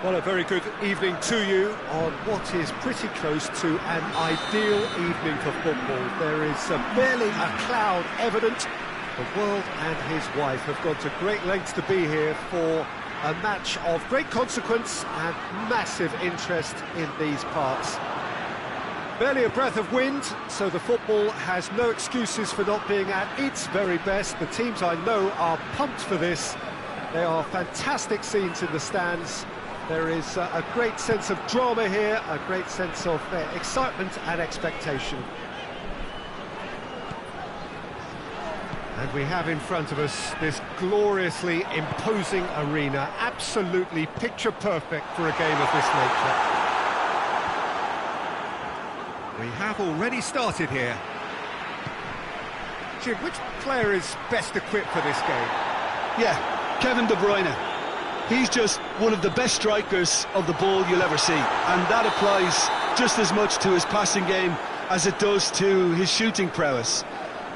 Well, a very good evening to you on what is pretty close to an ideal evening for football. There is barely a cloud evident. The world and his wife have gone to great lengths to be here for a match of great consequence and massive interest in these parts. Barely a breath of wind, so the football has no excuses for not being at its very best. The teams I know are pumped for this. There are fantastic scenes in the stands. There is a great sense of drama here, a great sense of excitement and expectation. And we have in front of us this gloriously imposing arena, absolutely picture perfect for a game of this nature. We have already started here. Jim, which player is best equipped for this game? Yeah, Kevin De Bruyne. He's just one of the best strikers of the ball you'll ever see, and that applies just as much to his passing game as it does to his shooting prowess.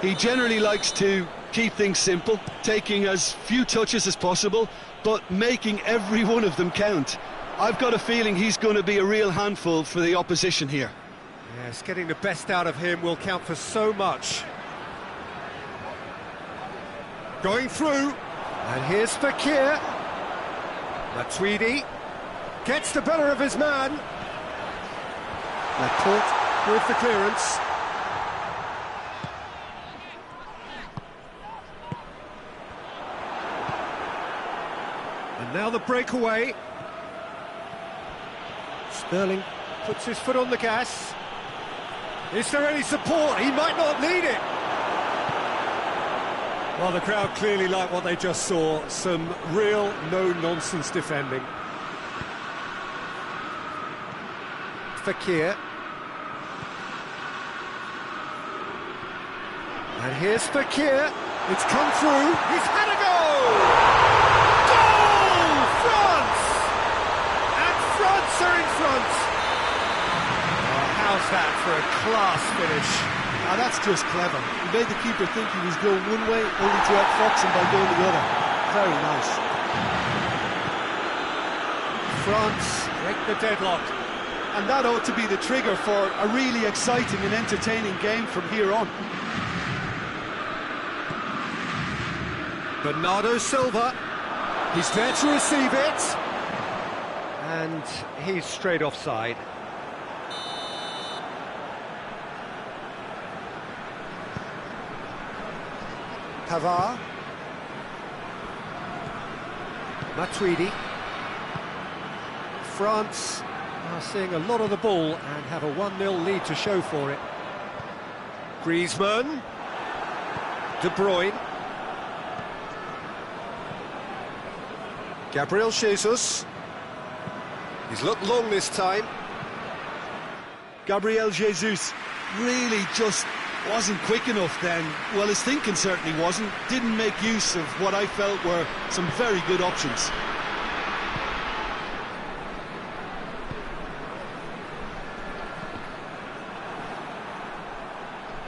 He generally likes to keep things simple, taking as few touches as possible, but making every one of them count. I've got a feeling he's going to be a real handful for the opposition here. Yes, getting the best out of him will count for so much. Going through, and here's Fekir. Matuidi gets the better of his man. Laporte with the clearance. And now the breakaway. Sterling puts his foot on the gas. Is there any support? He might not need it. Well, the crowd clearly like what they just saw. Some real no-nonsense defending. Fekir. And here's Fekir. It's come through. He's had a goal! Goal! France! And France are in front. Oh, how's that for a class finish? Now that's just clever. He made the keeper think he was going one way, only to outfox him by going the other. Very nice. France break the deadlock. And that ought to be the trigger for a really exciting and entertaining game from here on. Bernardo Silva. He's there to receive it. And he's straight offside. Pavard. Matuidi. France are seeing a lot of the ball and have a 1-0 lead to show for it. Griezmann. De Bruyne. Gabriel Jesus. He's looked long this time. Gabriel Jesus really just wasn't quick enough then. Well, his thinking certainly wasn't. Didn't make use of what I felt were some very good options.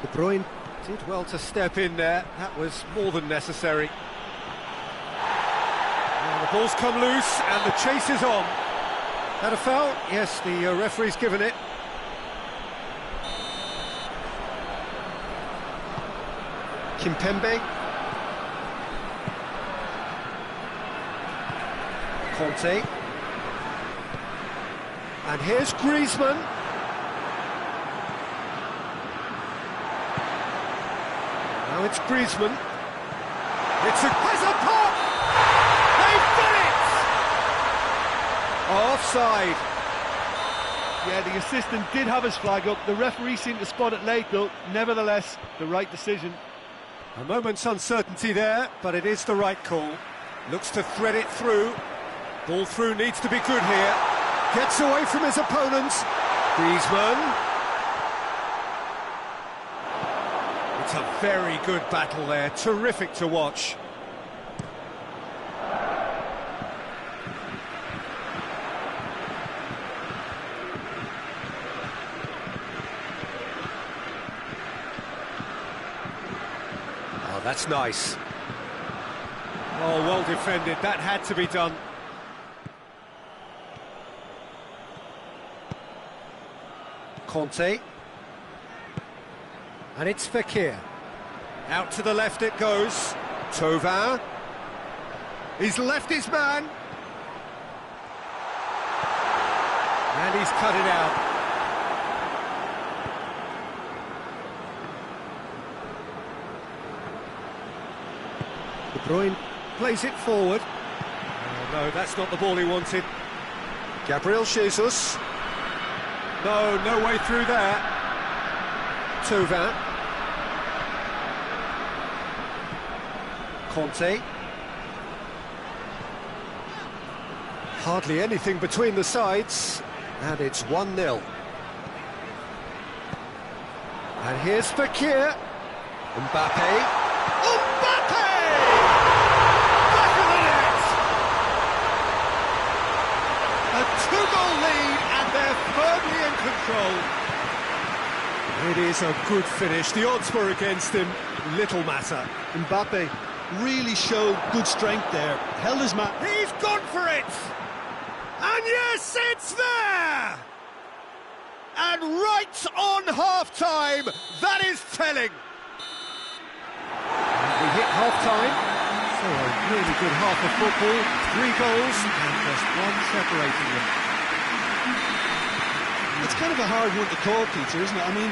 De Bruyne did well to step in there. That was more than necessary. Now the ball's come loose and the chase is on. Had a foul? Yes, the referee's given it. Kimpembe. Conte. And here's Griezmann. Now it's Griezmann. Has a pop! They've done it! Offside. Yeah, the assistant did have his flag up. The referee seemed to spot it late, though. Nevertheless, the right decision. A moment's uncertainty there, but it is the right call. Looks to thread it through. Ball through needs to be good here. Gets away from his opponents. Griezmann. It's a very good battle there. Terrific to watch. Oh, that's nice. Oh, well defended. That had to be done. Conte. And it's Fekir. Out to the left it goes. Thauvin. He's left his man. And he's cut it out. De Bruyne plays it forward. Oh, no, that's not the ball he wanted. Gabriel Jesus. No way through there. Thauvin. Conte. Hardly anything between the sides, and it's 1-0. And here's Fekir. Mbappe. Mbappe! Back of the net! A two-goal lead, and they're firmly in control. It is a good finish. The odds were against him. Little matter. Mbappe really showed good strength there. Held his man. He's gone for it! And yes, it's there! And right on half-time, that is telling. We hit half-time, so a really good half of football, 3 goals and just one separating them. It's kind of a hard one to call, Peter, isn't it? I mean,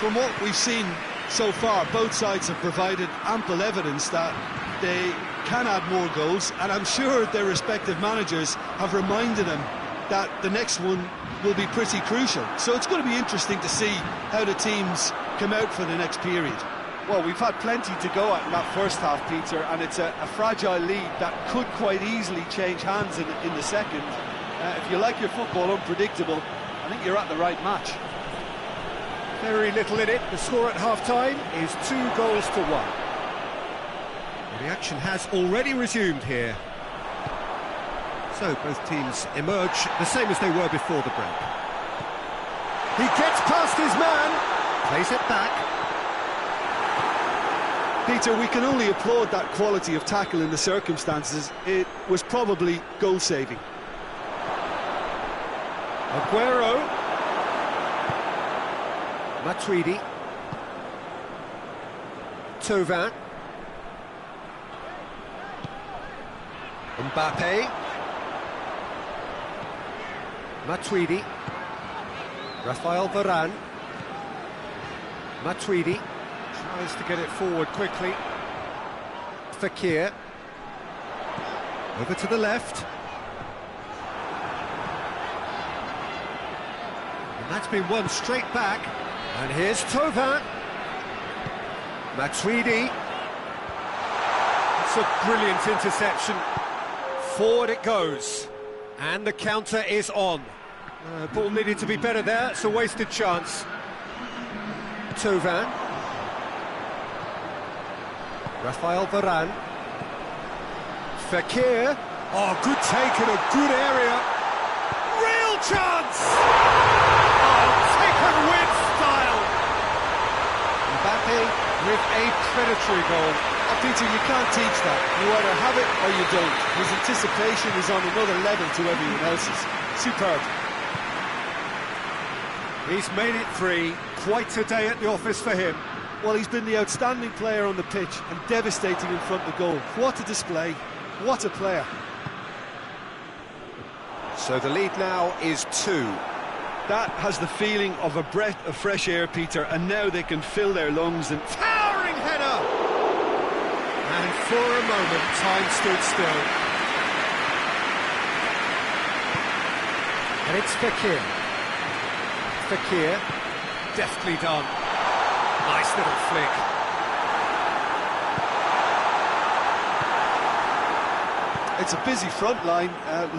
from what we've seen so far, both sides have provided ample evidence that they can add more goals, and I'm sure their respective managers have reminded them that the next one will be pretty crucial. So it's going to be interesting to see how the teams come out for the next period. Well, we've had plenty to go at in that first half, Peter, and it's a fragile lead that could quite easily change hands in the second. If you like your football unpredictable, I think you're at the right match. Very little in it. The score at half-time is 2 goals to 1. Well, the action has already resumed here. So both teams emerge the same as they were before the break. He gets past his man, plays it back. Peter, we can only applaud that quality of tackle in the circumstances. It was probably goal-saving. Aguero. Matuidi. Thauvin. Mbappe. Matuidi. Rafael Varane. Matuidi tries to get it forward quickly. Fekir. Over to the left. And that's been won straight back. And here's Thauvin. Matuidi. It's a brilliant interception. Forward it goes. And the counter is on. Ball needed to be better there. It's a wasted chance. Thauvin. Rafael Varane. Fekir. Oh, good take in a good area. Real chance! Oh, taken with style. Mbappe with a predatory goal. Peter, you can't teach that. You either have it or you don't. His anticipation is on another level to everyone else's. Superb. He's made it 3. Quite a day at the office for him. Well, he's been the outstanding player on the pitch and devastating in front of the goal. What a display. What a player. So the lead now is 2. That has the feeling of a breath of fresh air, Peter, and now they can fill their lungs and... Towering header! And for a moment, time stood still. And it's Fekir. Fekir, deftly done. Nice little flick. It's a busy front line,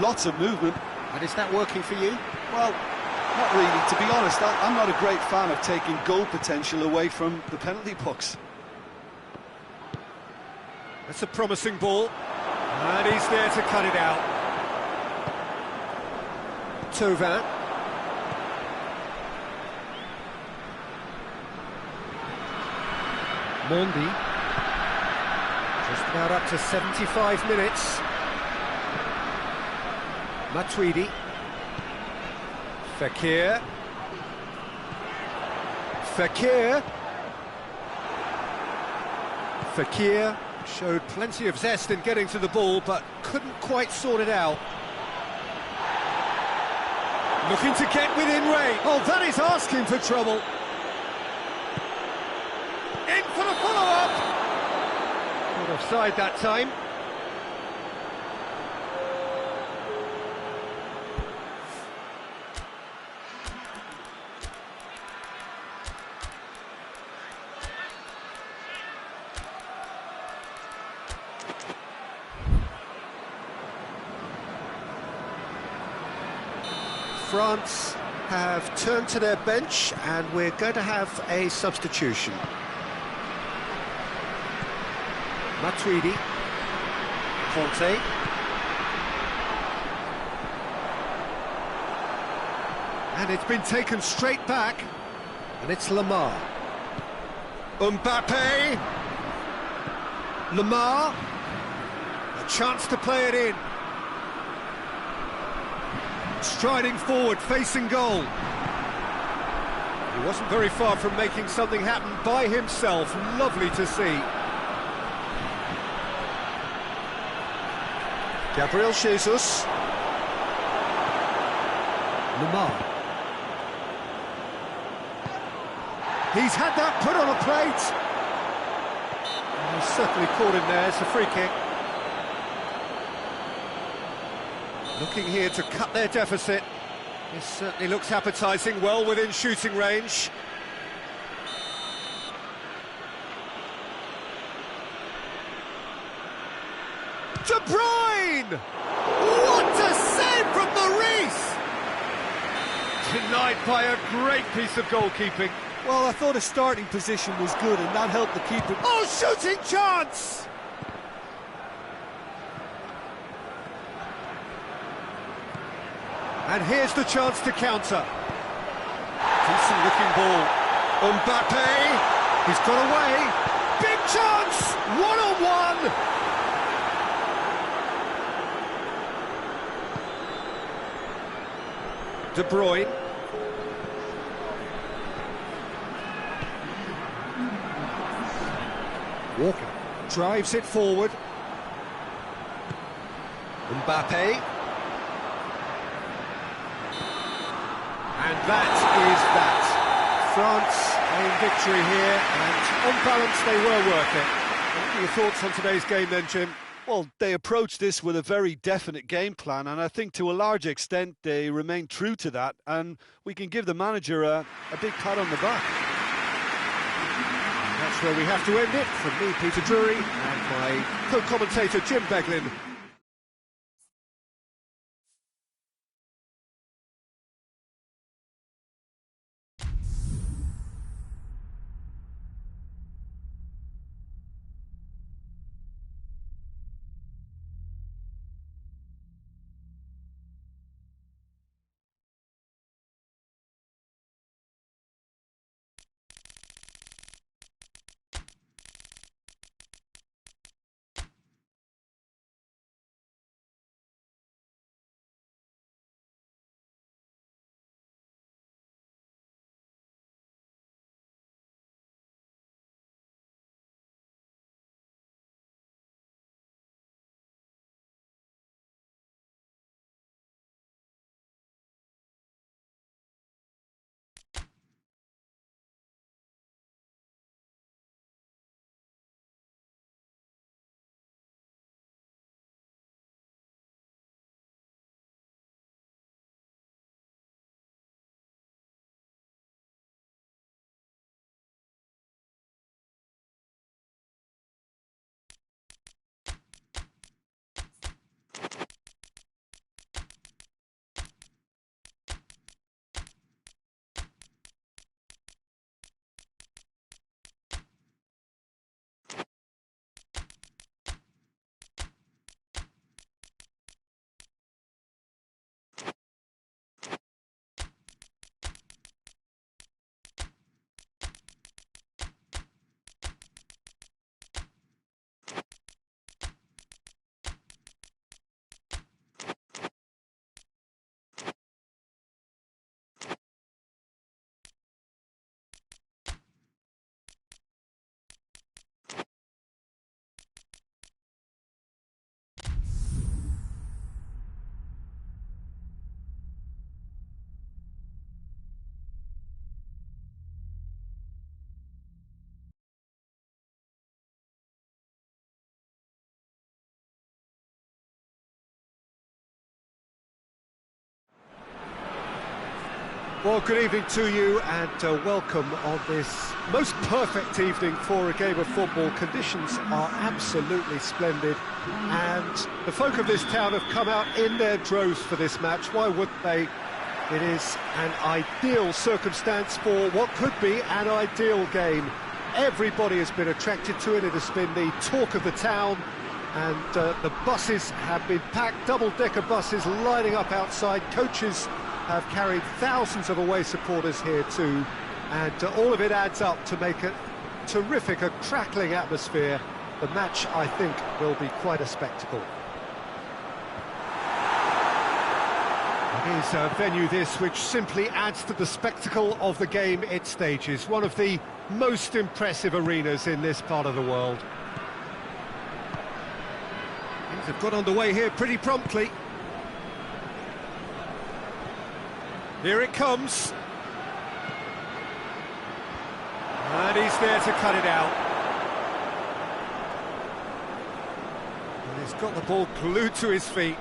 lots of movement. And is that working for you? Well, not really. To be honest, I'm not a great fan of taking goal potential away from the penalty box. That's a promising ball. And he's there to cut it out. Thauvin. Mondi. Just about up to 75 minutes. Matuidi. Fekir. Fekir. Fekir showed plenty of zest in getting to the ball, but couldn't quite sort it out. Looking to get within range. Oh, that is asking for trouble. In for the follow-up. Not offside that time. France have turned to their bench, and we're going to have a substitution. Matuidi, Conte, and it's been taken straight back, and it's Lamar. Mbappe, Lamar, a chance to play it in. Striding forward, facing goal. He wasn't very far from making something happen by himself. Lovely to see. Gabriel Jesus. Lamar. He's had that put on a plate. He's certainly caught him there. It's a free kick. Looking here to cut their deficit. This certainly looks appetising, well within shooting range. De Bruyne! What a save from Maurice! Denied by a great piece of goalkeeping. Well, I thought his starting position was good, and that helped the keeper. Oh, shooting chance! And here's the chance to counter. Decent looking ball. Mbappe, he's got away. Big chance! 1-on-1! De Bruyne. Walker drives it forward. Mbappe. And that is that. France in victory here, and on balance they were worth it. What are your thoughts on today's game then, Jim? Well, they approached this with a very definite game plan, and I think to a large extent they remained true to that, and we can give the manager a big pat on the back. That's where we have to end it. From me, Peter Drury, and my co-commentator, Jim Beglin. Well, good evening to you and welcome on this most perfect evening for a game of football. Conditions are absolutely splendid and the folk of this town have come out in their droves for this match. Why wouldn't they? It is an ideal circumstance for what could be an ideal game. Everybody has been attracted to it. It has been the talk of the town, and the buses have been packed, double-decker buses lining up outside. Coaches have carried thousands of away supporters here too, and all of it adds up to make a terrific, a crackling atmosphere. The match, I think, will be quite a spectacle. It is a venue this which simply adds to the spectacle of the game it stages. One of the most impressive arenas in this part of the world. Things have got underway here pretty promptly. Here it comes. And he's there to cut it out. And he's got the ball glued to his feet.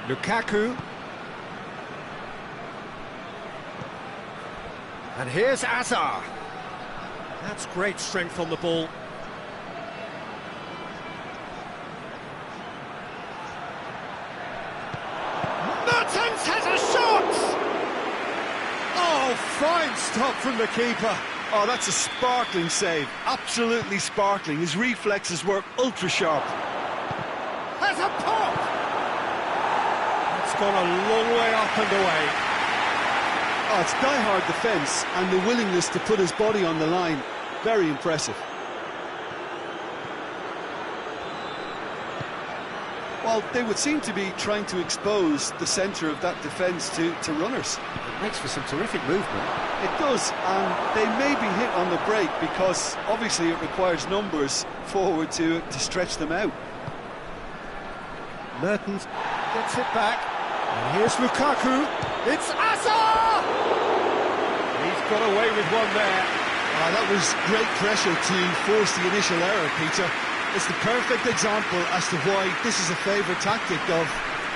Lukaku. And here's Azar. That's great strength on the ball. Mertens has a shot! Oh, fine stop from the keeper. Oh, that's a sparkling save. Absolutely sparkling. His reflexes were ultra sharp. Has a pop! It's gone a long way up and away. Oh, it's die-hard defence and the willingness to put his body on the line. Very impressive. Well, they would seem to be trying to expose the centre of that defence to runners. It makes for some terrific movement. It does, and they may be hit on the break because obviously it requires numbers forward to stretch them out. Mertens gets it back. And here's Lukaku. It's Azar! He's got away with one there. That was great pressure to force the initial error, Peter. It's the perfect example as to why this is a favourite tactic of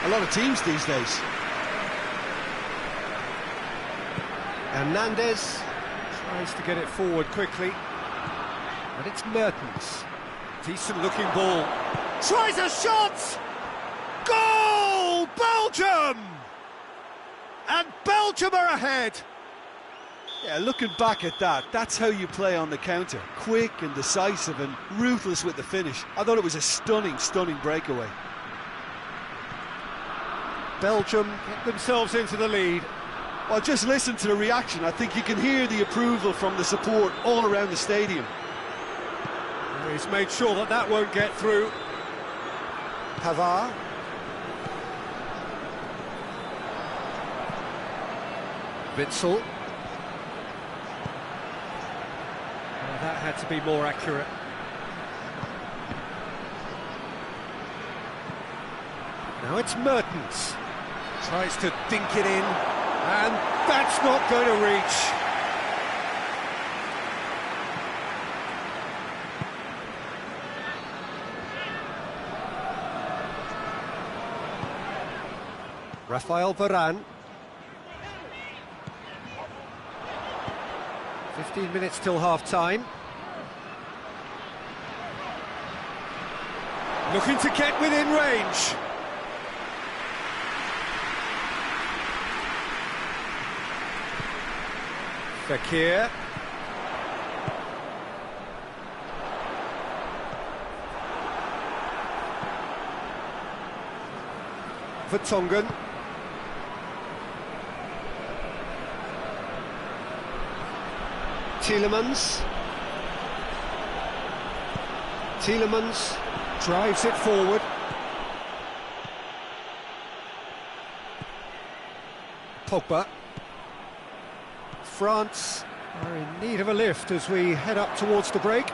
a lot of teams these days. Hernandez tries to get it forward quickly. And it's Mertens. Decent looking ball. Tries a shot! Goal! Belgium! And Belgium are ahead! Yeah, looking back at that, that's how you play on the counter. Quick and decisive and ruthless with the finish. I thought it was a stunning, stunning breakaway. Belgium get themselves into the lead. Well, just listen to the reaction. I think you can hear the approval from the support all around the stadium. He's made sure that that won't get through. Pavard. Witsel. That had to be more accurate. Now it's Mertens. Tries to dink it in, and that's not going to reach. Rafael Varane. 15 minutes till half-time. Looking to get within range. Fekir. Vertonghen. Tielemans. Tielemans drives it forward. Pogba. France are in need of a lift as we head up towards the break.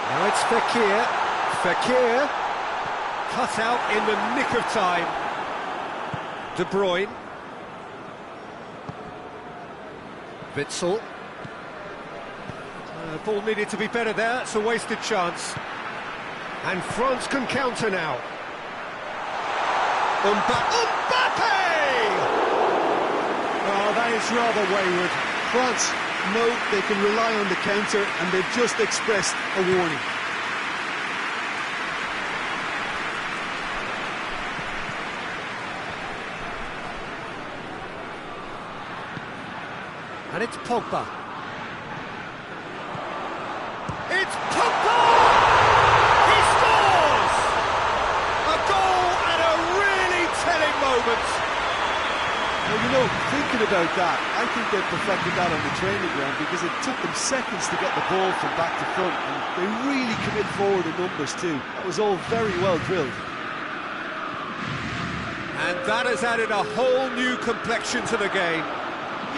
Now it's Fekir. Fekir cut out in the nick of time. De Bruyne. Witzel. Ball needed to be better there, it's a wasted chance. And France can counter now. Mbappe! Oh, that is rather wayward. France know they can rely on the counter, and they've just expressed a warning. And it's Pogba. It's Pogba! He scores! A goal at a really telling moment. Well, you know, thinking about that, I think they perfected that on the training ground because it took them seconds to get the ball from back to front, and they really commit forward in numbers too. That was all very well drilled. And that has added a whole new complexion to the game.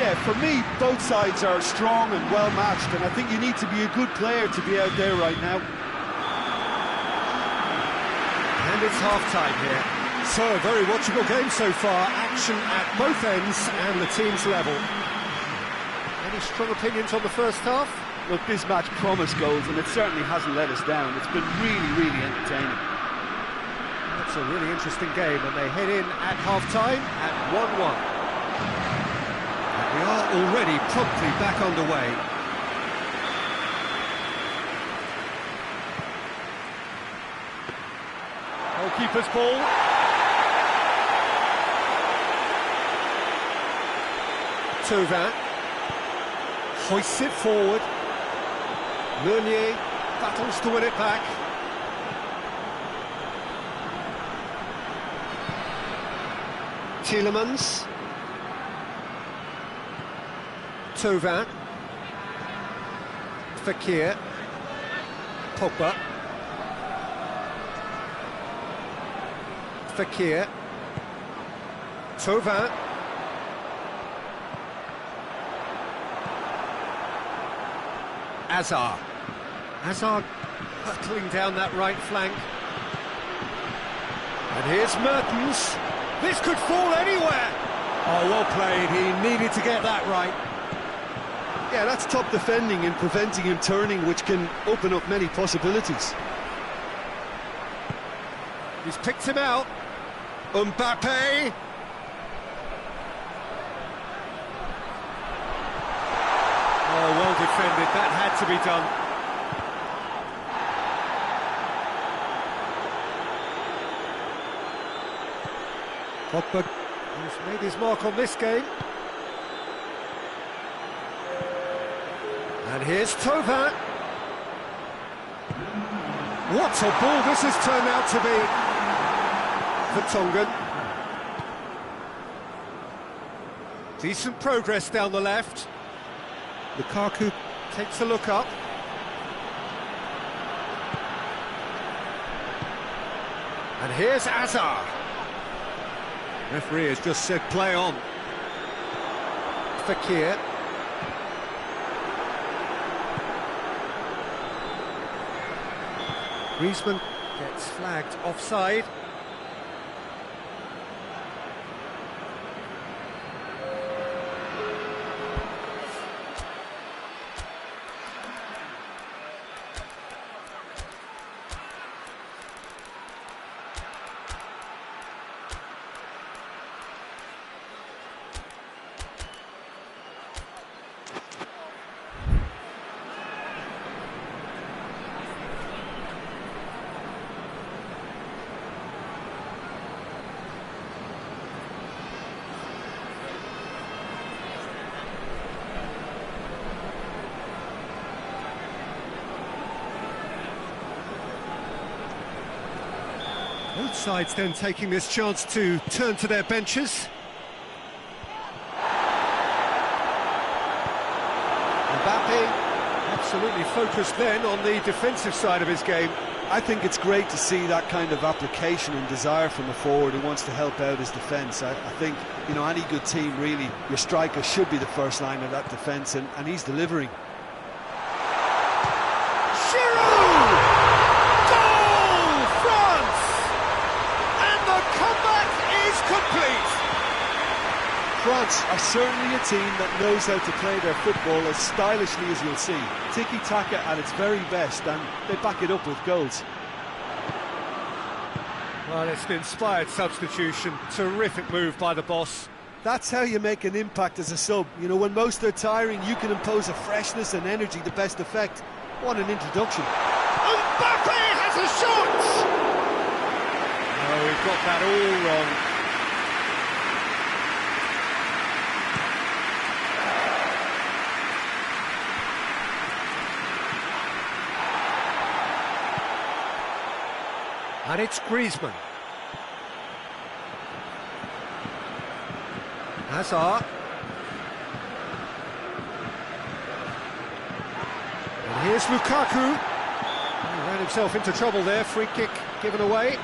Yeah, for me, both sides are strong and well matched, and I think you need to be a good player to be out there right now. And it's half-time here. So, a very watchable game so far. Action at both ends and the team's level. Any strong opinions on the first half? Look, this match promised goals, and it certainly hasn't let us down. It's been really, really entertaining. That's a really interesting game, and they head in at half-time at 1-1. We are already promptly back underway. Goalkeeper's ball. Tauvin hoists it forward. Meunier battles to win it back. Tielemans. Tauvin. Fekir. Pogba. Fekir. Tauvin. Hazard. Hazard hurtling down that right flank. And here's Mertens. This could fall anywhere. Oh, well played. He needed to get that right. Yeah, that's top defending and preventing him turning, which can open up many possibilities. He's picked him out. Mbappe. Oh, well defended. That had to be done. Pogba has made his mark on this game. And here's Tauvin. What a ball this has turned out to be for Tongan. Decent progress down the left. Lukaku takes a look up. And here's Hazard. Referee has just said play on. Fekir. Griezmann gets flagged offside. Both sides then taking this chance to turn to their benches. Mbappe absolutely focused then on the defensive side of his game. I think it's great to see that kind of application and desire from a forward who wants to help out his defence. I think, you know, any good team, really, your striker should be the first line of that defence, and he's delivering. France are certainly a team that knows how to play their football as stylishly as you'll see. Tiki-taka at its very best, and they back it up with goals. Well, it's an inspired substitution. Terrific move by the boss. That's how you make an impact as a sub. You know, when most are tiring, you can impose a freshness and energy to best effect. What an introduction. Mbappe has a shot! No, he got that all wrong. And it's Griezmann. Hazard. And here's Lukaku. He ran himself into trouble there. Free kick given away.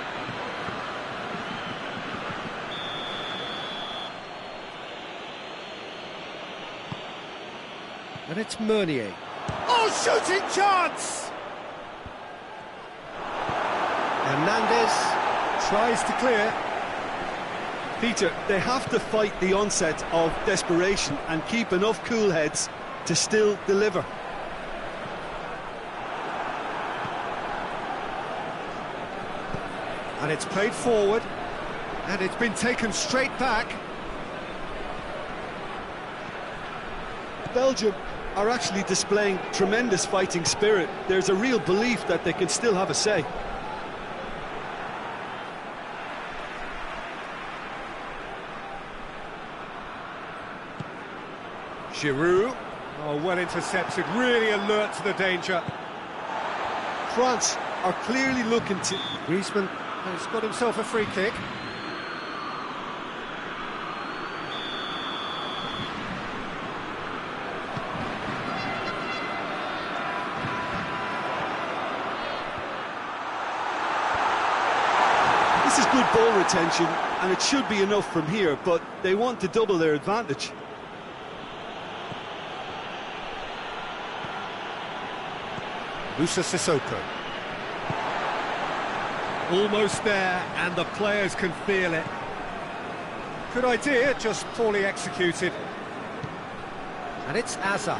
And it's Meunier. Oh, shooting chance! Hernandez tries to clear. Peter, they have to fight the onset of desperation and keep enough cool heads to still deliver. And it's played forward, and it's been taken straight back. Belgium are actually displaying tremendous fighting spirit. There's a real belief that they can still have a say. Giroud, oh, well intercepted, really alert to the danger. France are clearly looking to... Griezmann has got himself a free kick. This is good ball retention, and it should be enough from here, but they want to double their advantage. Moussa Sissoko. Almost there, and the players can feel it. Good idea, just poorly executed. And it's Hazard.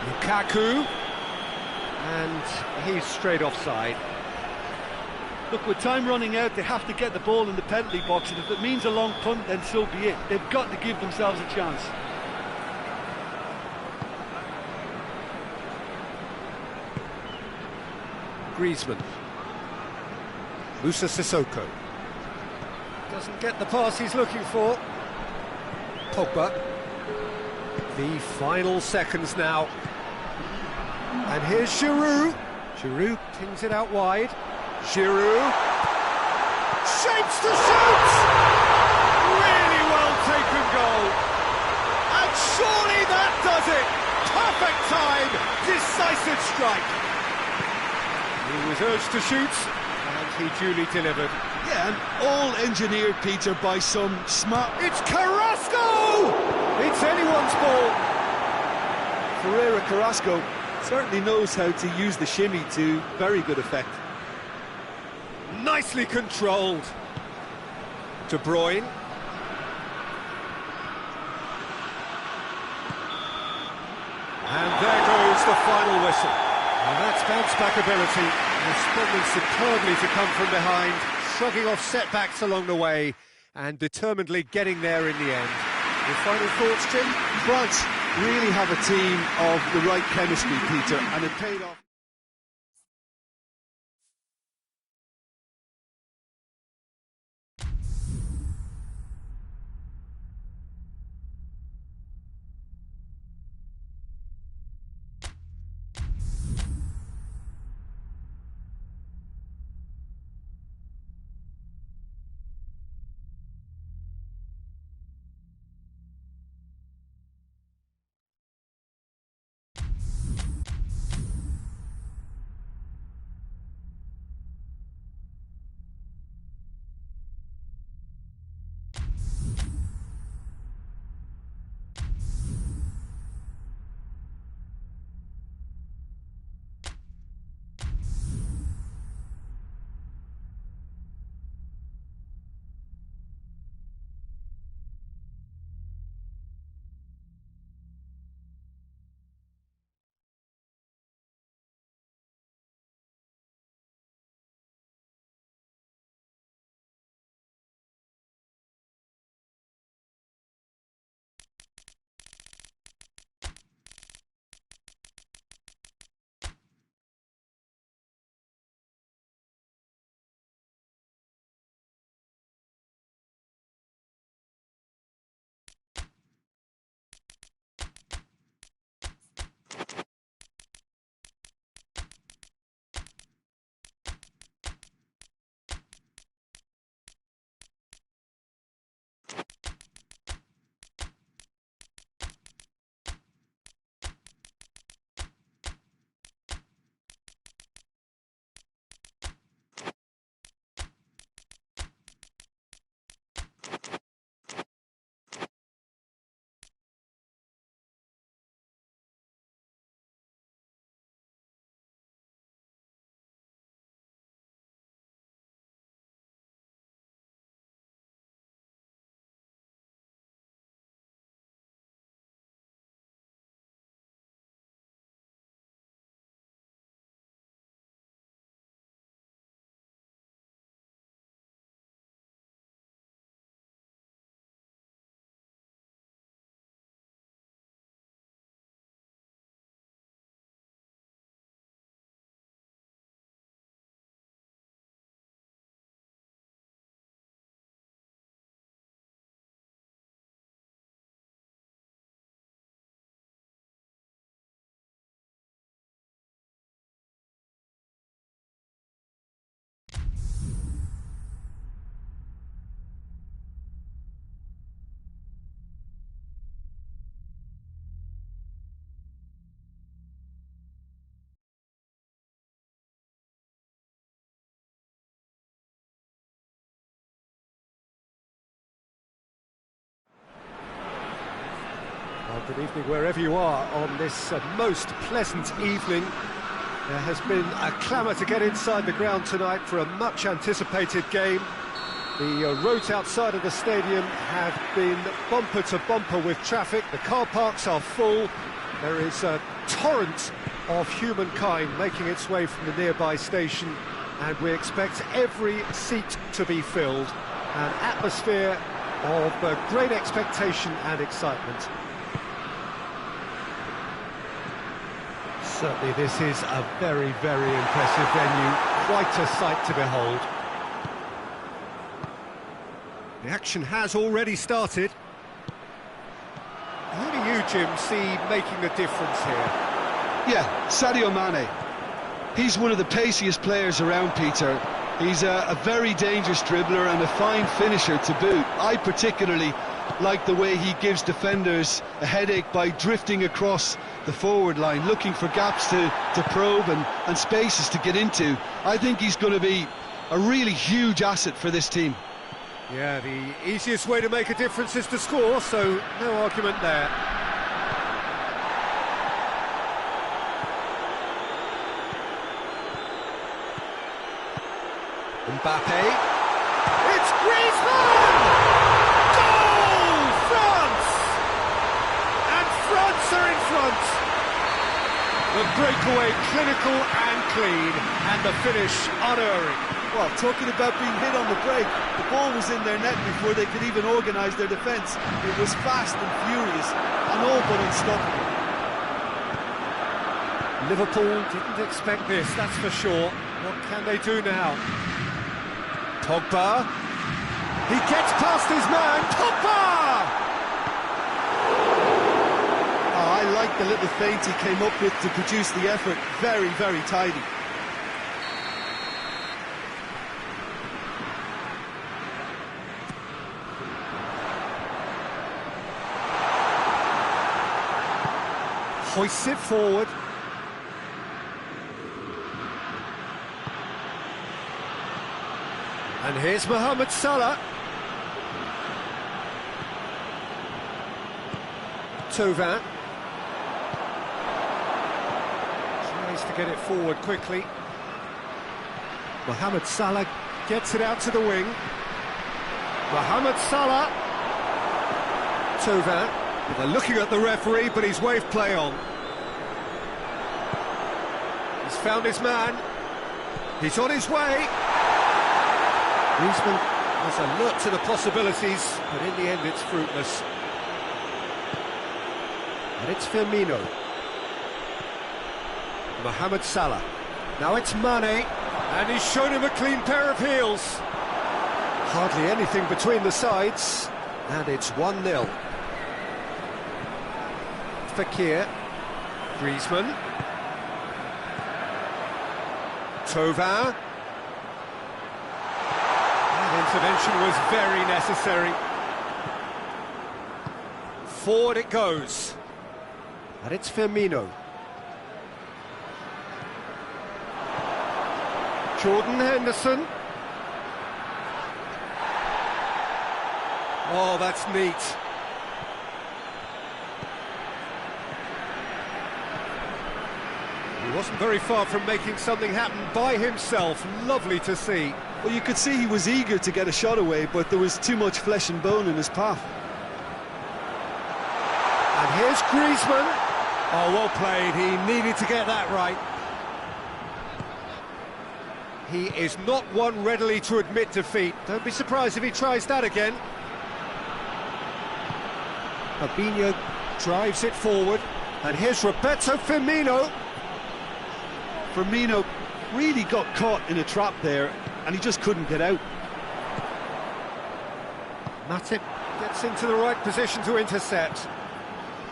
Lukaku. And he's straight offside. Look, with time running out, they have to get the ball in the penalty box, and if it means a long punt, then so be it. They've got to give themselves a chance. Griezmann. Moussa Sissoko. Doesn't get the pass he's looking for. Pogba. The final seconds now. And here's Giroud. Giroud pings it out wide. Giroud. Shapes to shoot! Really well taken goal. And surely that does it. Perfect time. Decisive strike. He was urged to shoot, and he duly delivered. Yeah, and all engineered, Peter, by some smart... It's Carrasco! It's anyone's ball. Ferreira Carrasco certainly knows how to use the shimmy to very good effect. Nicely controlled. De Bruyne. And there goes the final whistle. And that's bounce-back ability, responding superbly to come from behind, shrugging off setbacks along the way, and determinedly getting there in the end. Your final thoughts, Jim? France really have a team of the right chemistry, Peter, and it paid off. Good evening wherever you are on this most pleasant evening. There has been a clamour to get inside the ground tonight for a much anticipated game. The roads outside of the stadium have been bumper to bumper with traffic. The car parks are full. There is a torrent of humankind making its way from the nearby station, and we expect every seat to be filled. An atmosphere of great expectation and excitement. Certainly this is a very, very impressive venue, quite a sight to behold. The action has already started. Who do you, Jim, see making the difference here? Yeah, Sadio Mane. He's one of the paciest players around, Peter. He's a very dangerous dribbler and a fine finisher to boot. I particularly like the way he gives defenders a headache by drifting across the forward line, looking for gaps to probe and spaces to get into. I think he's going to be a really huge asset for this team. Yeah, the easiest way to make a difference is to score, so no argument there. Mbappe. It's Griezmann! Goal! France! And France are in front. The breakaway clinical and clean, and the finish unerring. Well, talking about being hit on the break, the ball was in their net before they could even organise their defence. It was fast and furious, and all but unstoppable. Liverpool didn't expect this, that's for sure. What can they do now? Pogba. He gets past his man. Pogba! Oh, I like the little feint he came up with to produce the effort. Very, very tidy. Hoists it forward. And here's Mohamed Salah. Thauvin. Tries to get it forward quickly. Mohamed Salah gets it out to the wing. Mohamed Salah. Thauvin. They're looking at the referee, but he's waved play on. He's found his man. He's on his way. Griezmann was alert to the possibilities, but in the end it's fruitless. And it's Firmino. Mohamed Salah. Now it's Mane, and he's shown him a clean pair of heels. Hardly anything between the sides, and it's 1-0. Fekir. Griezmann. Thauvin. Intervention was very necessary. Forward it goes. And it's Firmino. Jordan Henderson. Oh, that's neat. He wasn't very far from making something happen by himself. Lovely to see. Well, you could see he was eager to get a shot away, but there was too much flesh and bone in his path. And here's Griezmann. Oh, well played. He needed to get that right. He is not one readily to admit defeat. Don't be surprised if he tries that again. Fabinho drives it forward. And here's Roberto Firmino. Firmino really got caught in a trap there, and he just couldn't get out. Matip gets into the right position to intercept.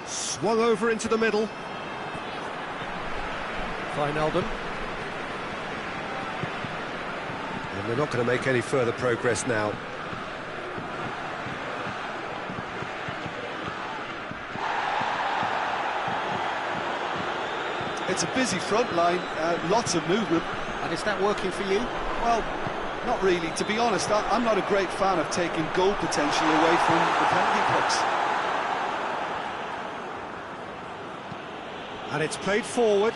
Swung over into the middle. Wijnaldum. And they're not going to make any further progress now. It's a busy front line, lots of movement. And is that working for you? Well, not really. To be honest, I'm not a great fan of taking goal potential away from the penalty box. And it's played forward.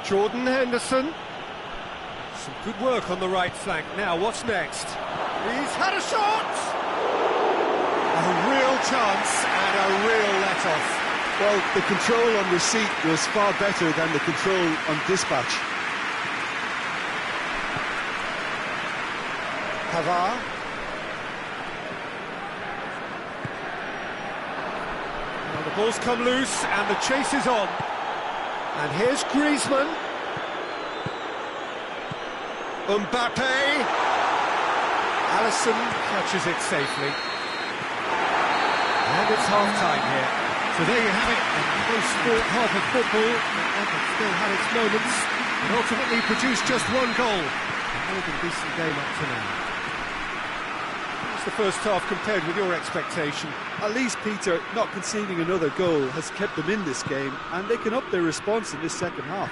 Jordan Henderson. Some good work on the right flank. Now, what's next? He's had a shot! A real chance and a real let-off. Well, the control on receipt was far better than the control on dispatch. Pavard. Now the ball's come loose and the chase is on. And here's Griezmann. Mbappe. Alisson catches it safely. And it's half-time here. So there you have it, a close-fought half of football, that still had its moments, and ultimately produced just one goal. A more than decent game up to now. What's the first half compared with your expectation? At least, Peter, not conceding another goal has kept them in this game, and they can up their response in this second half.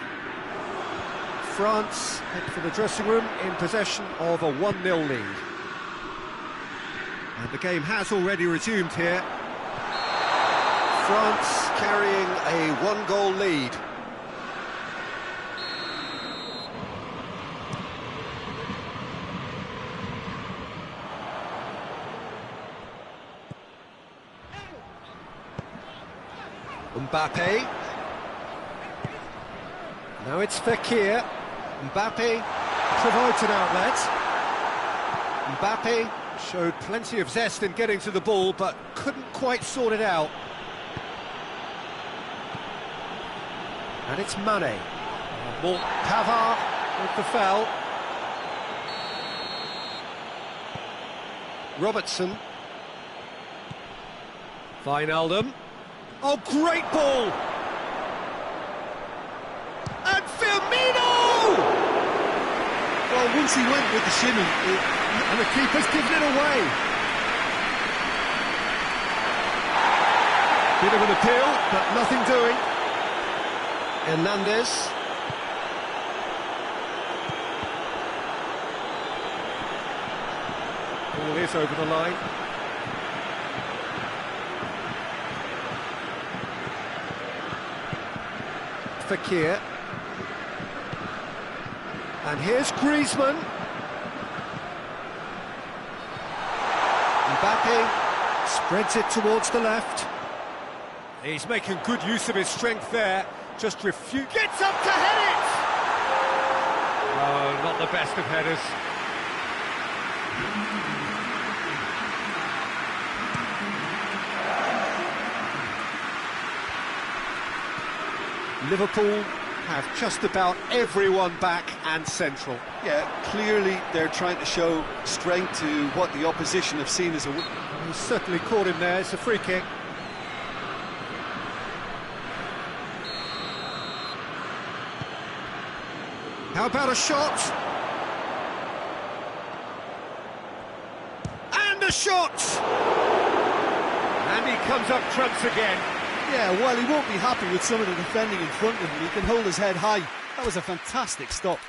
France head for the dressing room in possession of a 1-0 lead. And the game has already resumed here. France carrying a 1-goal lead. Mbappe. Now it's Fekir. Mbappe provides an outlet. Mbappe showed plenty of zest in getting to the ball, but couldn't quite sort it out. And it's Mane. Pavard with the foul. Robertson. Wijnaldum. Oh, great ball! And Firmino! Well, once he went with the shimmy, and the keeper's given it away. Bit of an appeal, but nothing doing. Hernandez. Ball is over the line. Fekir. And here's Griezmann. Mbappe spreads it towards the left. He's making good use of his strength there. Just gets up to head it! Oh, not the best of headers. Liverpool have just about everyone back and central. Yeah, clearly they're trying to show strength to what the opposition have seen as a weakness. He's certainly caught him there. It's a free kick. How about a shot? And a shot! And he comes up trumps again. Yeah, while he won't be happy with some of the defending in front of him, he can hold his head high. That was a fantastic stop.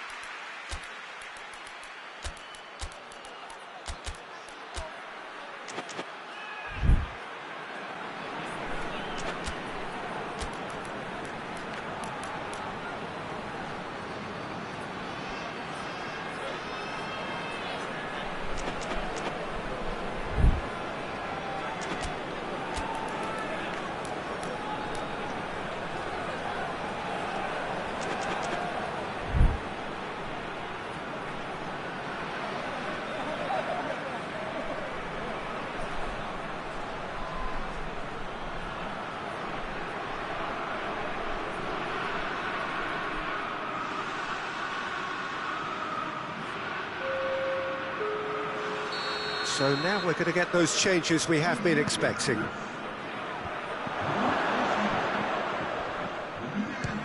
So now we're going to get those changes we have been expecting.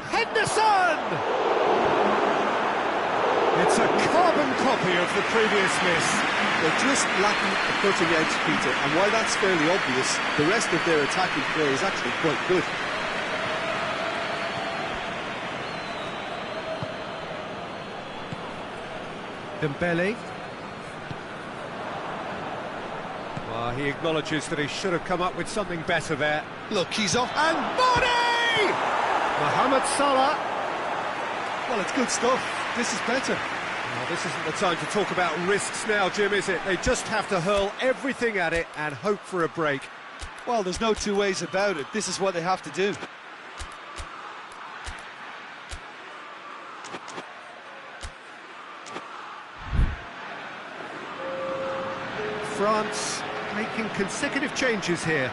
Henderson! It's a carbon copy of the previous miss. They're just lacking the cutting edge, Peter, and while that's fairly obvious, the rest of their attacking play is actually quite good. Dembele. He acknowledges that he should have come up with something better there. Look, he's off. And Mane! Mohamed Salah. Well, it's good stuff. This is better. Well, this isn't the time to talk about risks now, Jim, is it? They just have to hurl everything at it and hope for a break. Well, there's no two ways about it. This is what they have to do. France making consecutive changes here.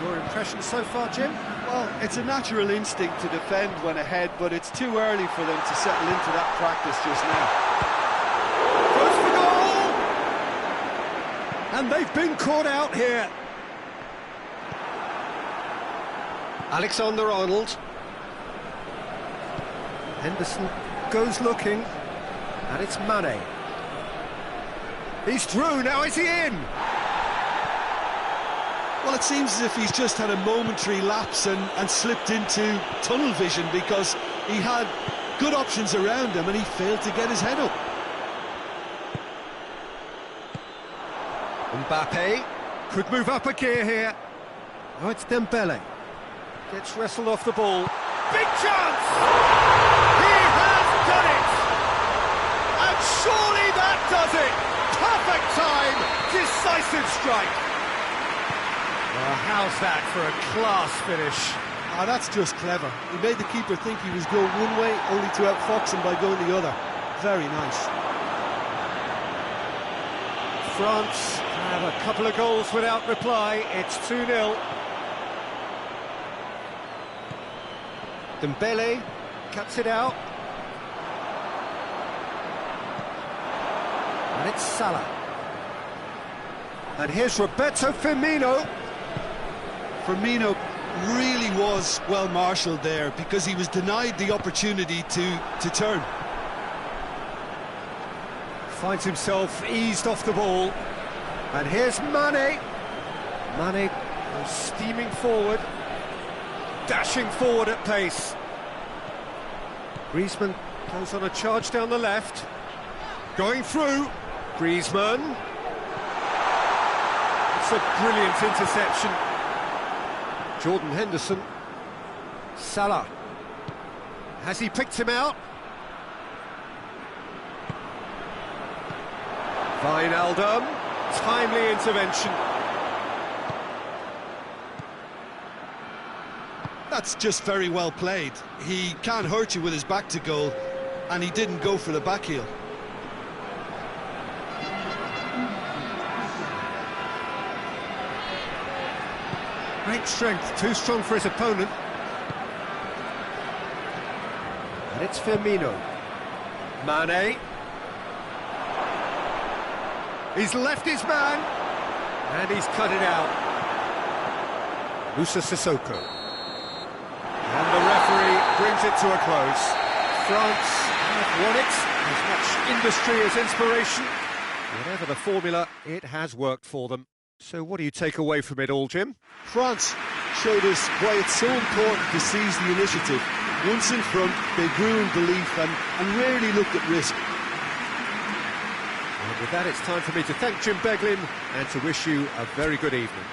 Your impression so far, Jim? Well, it's a natural instinct to defend when ahead, but it's too early for them to settle into that practice just now. Goes for goal! And they've been caught out here. Alexander-Arnold. Henderson goes looking, and it's Mane. He's through, now is he in? Well, it seems as if he's just had a momentary lapse and slipped into tunnel vision, because he had good options around him and he failed to get his head up. Mbappe could move up a gear here. Oh, it's Dembele. Gets wrestled off the ball. Big chance! He has done it! And surely that does it! Perfect time! Decisive strike! Well, how's that for a class finish? That's just clever. He made the keeper think he was going one way, only to outfox him by going the other. Very nice. France have a couple of goals without reply. It's 2-0. Dembele cuts it out. And it's Salah. And here's Roberto Firmino. Firmino really was well marshalled there, because he was denied the opportunity to turn. Finds himself eased off the ball. And here's Mane. Mane goes steaming forward. Dashing forward at pace. Griezmann goes on a charge down the left. Going through. Griezmann. It's a brilliant interception. Jordan Henderson. Salah. Has he picked him out? Wijnaldum. Timely intervention. That's just very well played. He can't hurt you with his back to goal, and he didn't go for the back heel. Great strength, too strong for his opponent. And it's Firmino. Mane. He's left his man, and he's cut it out. Moussa Sissoko. And the referee brings it to a close. France have won it. As much industry as inspiration. Whatever the formula, it has worked for them. So what do you take away from it all, Jim? France showed us why it's so important to seize the initiative. Once in front, they grew in belief and rarely looked at risk. And with that, it's time for me to thank Jim Beglin and to wish you a very good evening.